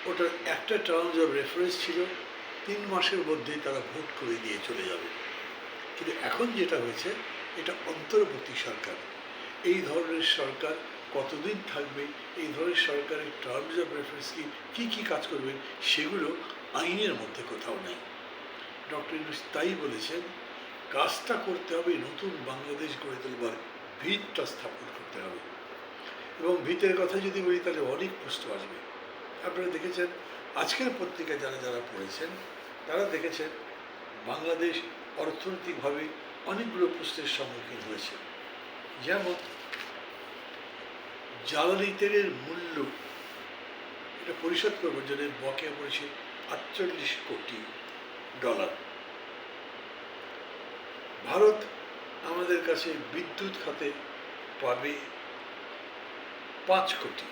ওটার একটা terms of reference ছিল 3 মাসের মধ্যেই তারা ভোট করে দিয়ে চলে যাবে। কিন্তু এখন যেটা হয়েছে, এটা অন্তর্বর্তী সরকার। এই ধরনের সরকার কতদিন থাকবে, এই ধরনের সরকারের টার্মস অফ রেফারেন্স কী কী কাজ করবে, সেগুলো আইনের মধ্যে কোথাও নেই। ডক্টর ইউনূস তাই বলেছেন, কাজটা করতে হবে নতুন বাংলাদেশ গড়ে তোলবার ভিতটা স্থাপন করতে হবে। এবং ভিতের কথা যদি বলি তাহলে অনেক প্রশ্ন আসবে। আপনারা দেখেছেন, আজকের পত্রিকায় যারা যারা পড়েছেন তারা দেখেছেন বাংলাদেশ অর্থনৈতিকভাবে অনেকগুলো প্রশ্নের সম্মুখীন হয়েছে। যেমন জ্বালানি তেলের মূল্য এটা পরিশোধ করবার জন্য বকেয়া পড়েছে $48 কোটি। ভারত আমাদের কাছে বিদ্যুৎ খাতে পাবে 5 কোটি।